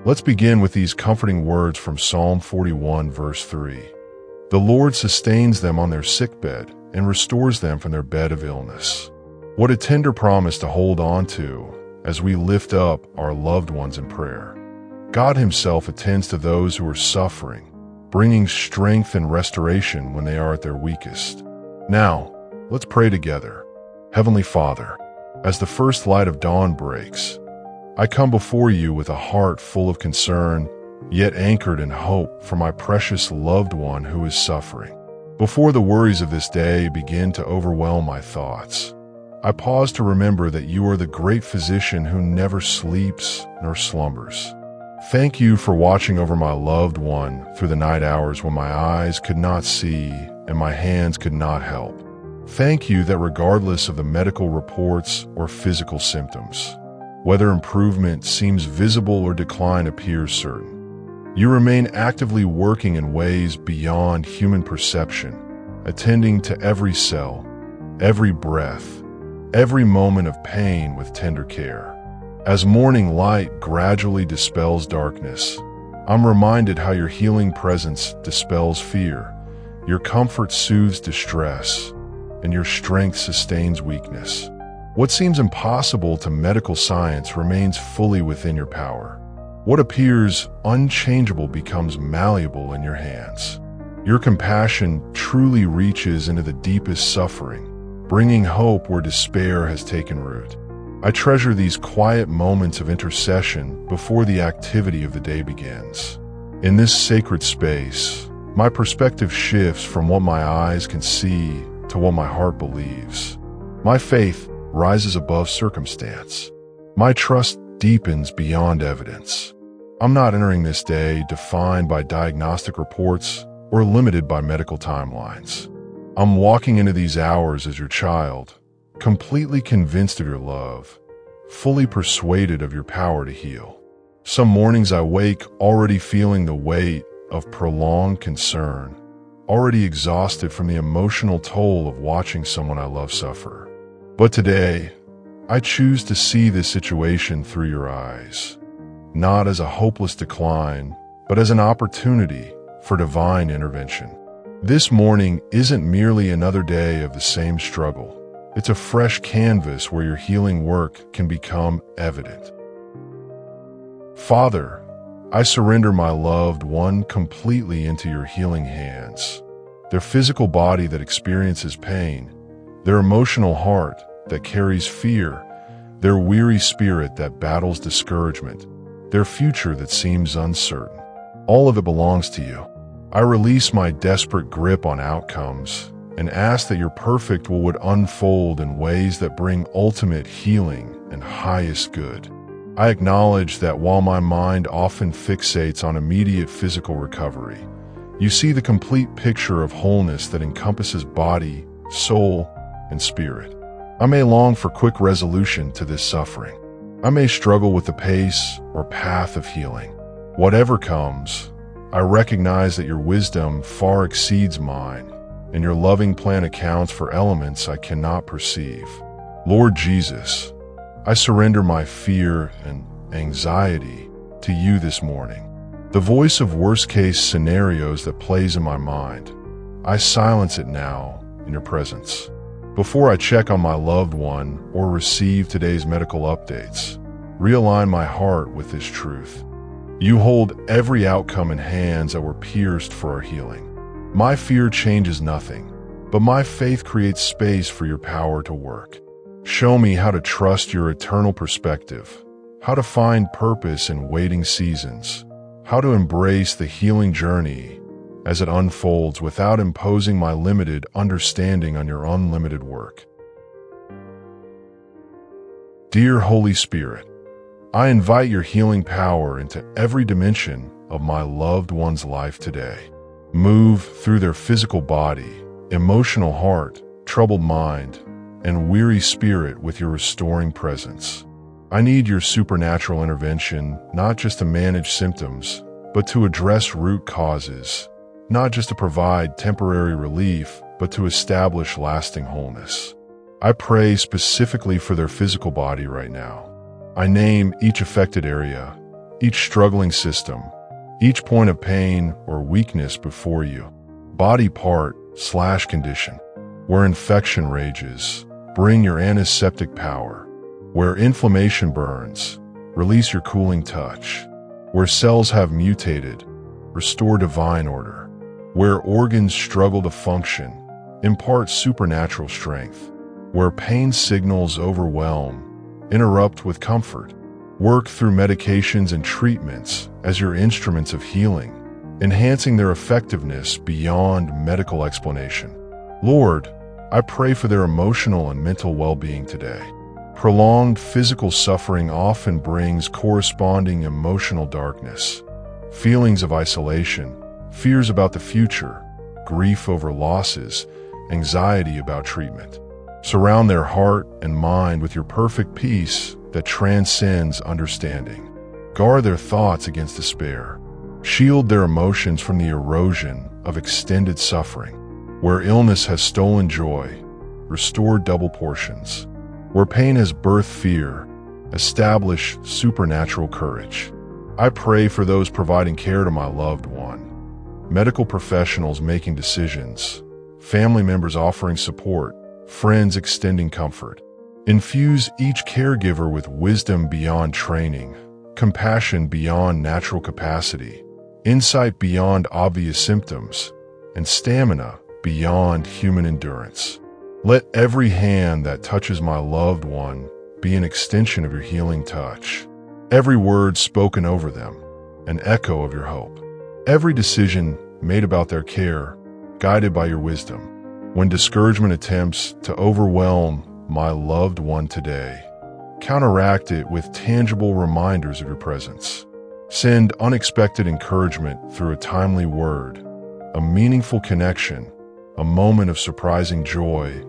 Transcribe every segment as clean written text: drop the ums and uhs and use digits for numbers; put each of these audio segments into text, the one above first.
Let's begin with these comforting words from Psalm 41, verse 3. The Lord sustains them on their sickbed and restores them from their bed of illness. What a tender promise to hold on to as we lift up our loved ones in prayer. God Himself attends to those who are suffering, bringing strength and restoration when they are at their weakest. Now, let's pray together. Heavenly Father, as the first light of dawn breaks, I come before you with a heart full of concern, yet anchored in hope for my precious loved one who is suffering. Before the worries of this day begin to overwhelm my thoughts, I pause to remember that you are the great physician who never sleeps nor slumbers. Thank you for watching over my loved one through the night hours when my eyes could not see and my hands could not help. Thank you that regardless of the medical reports or physical symptoms, whether improvement seems visible or decline appears certain, you remain actively working in ways beyond human perception, attending to every cell, every breath, every moment of pain with tender care. As morning light gradually dispels darkness, I'm reminded how your healing presence dispels fear, your comfort soothes distress, and your strength sustains weakness. What seems impossible to medical science remains fully within your power. What appears unchangeable becomes malleable in your hands. Your compassion truly reaches into the deepest suffering, bringing hope where despair has taken root. I treasure these quiet moments of intercession before the activity of the day begins. In this sacred space, my perspective shifts from what my eyes can see to what my heart believes. My faith rises above circumstance. My trust deepens beyond evidence. I'm not entering this day defined by diagnostic reports or limited by medical timelines. I'm walking into these hours as your child, completely convinced of your love, fully persuaded of your power to heal. Some mornings I wake already feeling the weight of prolonged concern, already exhausted from the emotional toll of watching someone I love suffer. But today, I choose to see this situation through your eyes, not as a hopeless decline, but as an opportunity for divine intervention. This morning isn't merely another day of the same struggle. It's a fresh canvas where your healing work can become evident. Father, I surrender my loved one completely into your healing hands. Their physical body that experiences pain, their emotional heart that carries fear, their weary spirit that battles discouragement, their future that seems uncertain. All of it belongs to you. I release my desperate grip on outcomes and ask that your perfect will would unfold in ways that bring ultimate healing and highest good. I acknowledge that while my mind often fixates on immediate physical recovery, you see the complete picture of wholeness that encompasses body, soul, and spirit. I may long for quick resolution to this suffering. I may struggle with the pace or path of healing. Whatever comes, I recognize that your wisdom far exceeds mine, and your loving plan accounts for elements I cannot perceive. Lord Jesus, I surrender my fear and anxiety to you this morning. The voice of worst-case scenarios that plays in my mind, I silence it now in your presence. Before I check on my loved one or receive today's medical updates, realign my heart with this truth. You hold every outcome in hands that were pierced for our healing. My fear changes nothing, but my faith creates space for your power to work. Show me how to trust your eternal perspective, how to find purpose in waiting seasons, how to embrace the healing journey as it unfolds without imposing my limited understanding on your unlimited work. Dear Holy Spirit, I invite your healing power into every dimension of my loved one's life today. Move through their physical body, emotional heart, troubled mind, and weary spirit with your restoring presence. I need your supernatural intervention, not just to manage symptoms, but to address root causes, not just to provide temporary relief, but to establish lasting wholeness. I pray specifically for their physical body right now. I name each affected area, each struggling system, each point of pain or weakness before you. Body part/condition. Where infection rages, bring your antiseptic power. Where inflammation burns, release your cooling touch. Where cells have mutated, restore divine order. Where organs struggle to function, impart supernatural strength. Where pain signals overwhelm, interrupt with comfort. Work through medications and treatments as your instruments of healing, enhancing their effectiveness beyond medical explanation. Lord, I pray for their emotional and mental well-being today. Prolonged physical suffering often brings corresponding emotional darkness, feelings of isolation, fears about the future, grief over losses, anxiety about treatment. Surround their heart and mind with your perfect peace that transcends understanding. Guard their thoughts against despair. Shield their emotions from the erosion of extended suffering. Where illness has stolen joy, restore double portions. Where pain has birthed fear, establish supernatural courage. I pray for those providing care to my loved one, medical professionals making decisions, family members offering support, friends extending comfort. Infuse each caregiver with wisdom beyond training, compassion beyond natural capacity, insight beyond obvious symptoms, and stamina beyond human endurance. Let every hand that touches my loved one be an extension of your healing touch. Every word spoken over them, an echo of your hope. Every decision made about their care, guided by your wisdom. When discouragement attempts to overwhelm my loved one today, counteract it with tangible reminders of your presence. Send unexpected encouragement through a timely word, a meaningful connection, a moment of surprising joy,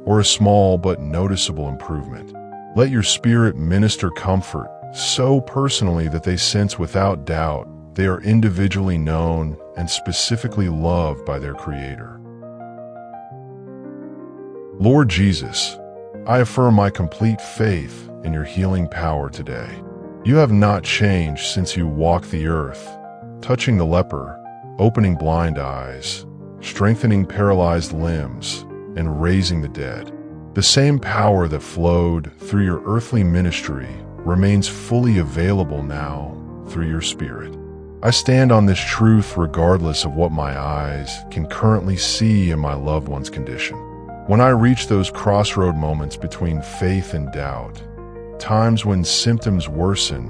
or a small but noticeable improvement. Let your spirit minister comfort so personally that they sense without doubt they are individually known and specifically loved by their Creator. Lord Jesus, I affirm my complete faith in your healing power today. You have not changed since you walked the earth, touching the leper, opening blind eyes, strengthening paralyzed limbs, and raising the dead. The same power that flowed through your earthly ministry remains fully available now through your Spirit. I stand on this truth regardless of what my eyes can currently see in my loved one's condition. When I reach those crossroad moments between faith and doubt, times when symptoms worsen,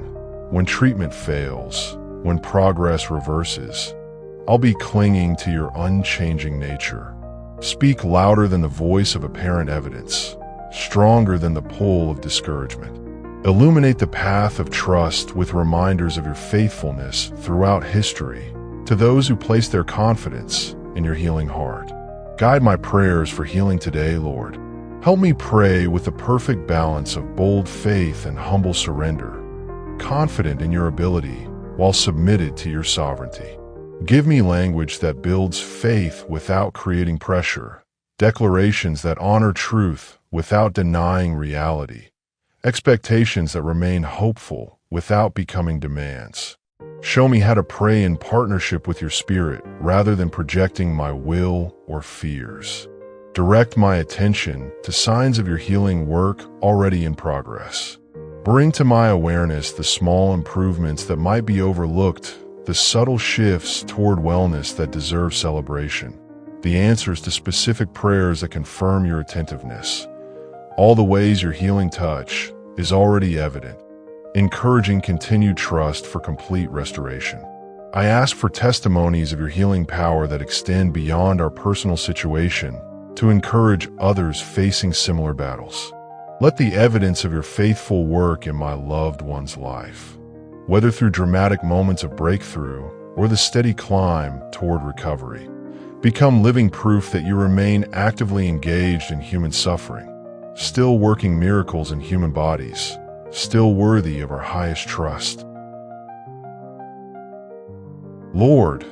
when treatment fails, when progress reverses, I'll be clinging to your unchanging nature. Speak louder than the voice of apparent evidence, stronger than the pull of discouragement. Illuminate the path of trust with reminders of your faithfulness throughout history to those who place their confidence in your healing heart. Guide my prayers for healing today, Lord. Help me pray with the perfect balance of bold faith and humble surrender, confident in your ability while submitted to your sovereignty. Give me language that builds faith without creating pressure, declarations that honor truth without denying reality, expectations that remain hopeful without becoming demands. Show me how to pray in partnership with your Spirit rather than projecting my will or fears. Direct my attention to signs of your healing work already in progress. Bring to my awareness the small improvements that might be overlooked, the subtle shifts toward wellness that deserve celebration, the answers to specific prayers that confirm your attentiveness. All the ways your healing touch is already evident, encouraging continued trust for complete restoration. I ask for testimonies of your healing power that extend beyond our personal situation to encourage others facing similar battles. Let the evidence of your faithful work in my loved one's life, whether through dramatic moments of breakthrough or the steady climb toward recovery, become living proof that you remain actively engaged in human suffering, still working miracles in human bodies, still worthy of our highest trust. Lord,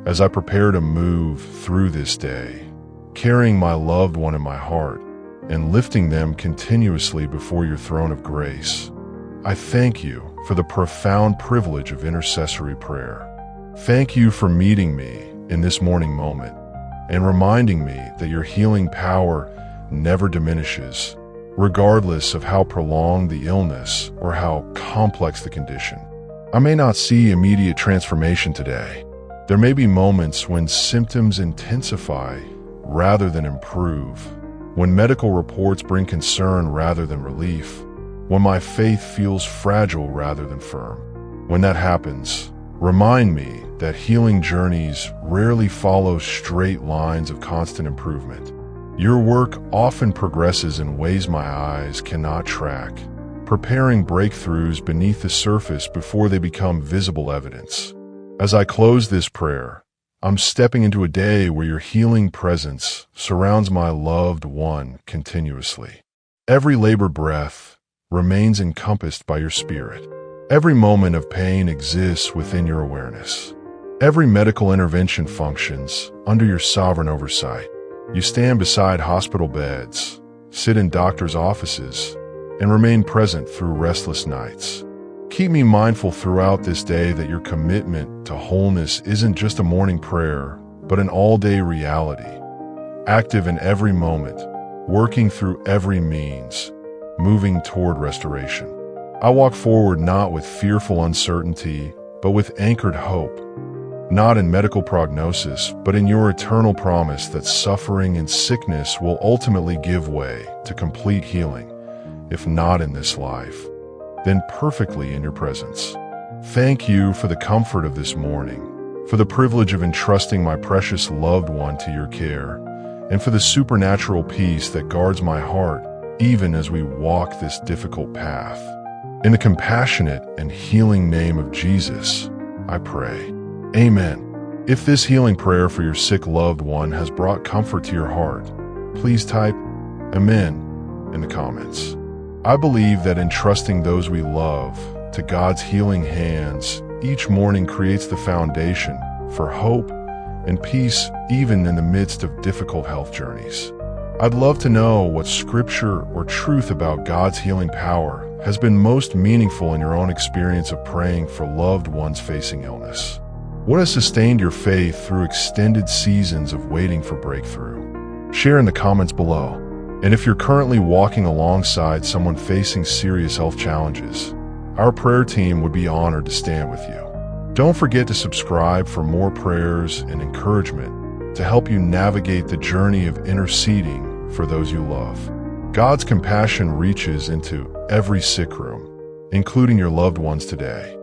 as I prepare to move through this day, carrying my loved one in my heart and lifting them continuously before your throne of grace, I thank you for the profound privilege of intercessory prayer. Thank you for meeting me in this morning moment and reminding me that your healing power never diminishes, regardless of how prolonged the illness or how complex the condition. I may not see immediate transformation today. There may be moments when symptoms intensify rather than improve, when medical reports bring concern rather than relief, when my faith feels fragile rather than firm. When that happens, remind me that healing journeys rarely follow straight lines of constant improvement. Your work often progresses in ways my eyes cannot track, preparing breakthroughs beneath the surface before they become visible evidence. As I close this prayer, I'm stepping into a day where your healing presence surrounds my loved one continuously. Every labored breath remains encompassed by your spirit. Every moment of pain exists within your awareness. Every medical intervention functions under your sovereign oversight. You stand beside hospital beds, sit in doctors' offices, and remain present through restless nights. Keep me mindful throughout this day that your commitment to wholeness isn't just a morning prayer, but an all-day reality, active in every moment, working through every means, moving toward restoration. I walk forward not with fearful uncertainty, but with anchored hope, not in medical prognosis, but in your eternal promise that suffering and sickness will ultimately give way to complete healing, if not in this life, then perfectly in your presence. Thank you for the comfort of this morning, for the privilege of entrusting my precious loved one to your care, and for the supernatural peace that guards my heart even as we walk this difficult path. In the compassionate and healing name of Jesus, I pray. Amen. If this healing prayer for your sick loved one has brought comfort to your heart, please type Amen in the comments. I believe that entrusting those we love to God's healing hands each morning creates the foundation for hope and peace even in the midst of difficult health journeys. I'd love to know what scripture or truth about God's healing power has been most meaningful in your own experience of praying for loved ones facing illness. What has sustained your faith through extended seasons of waiting for breakthrough? Share in the comments below. And if you're currently walking alongside someone facing serious health challenges, our prayer team would be honored to stand with you. Don't forget to subscribe for more prayers and encouragement to help you navigate the journey of interceding for those you love. God's compassion reaches into every sick room, including your loved ones today.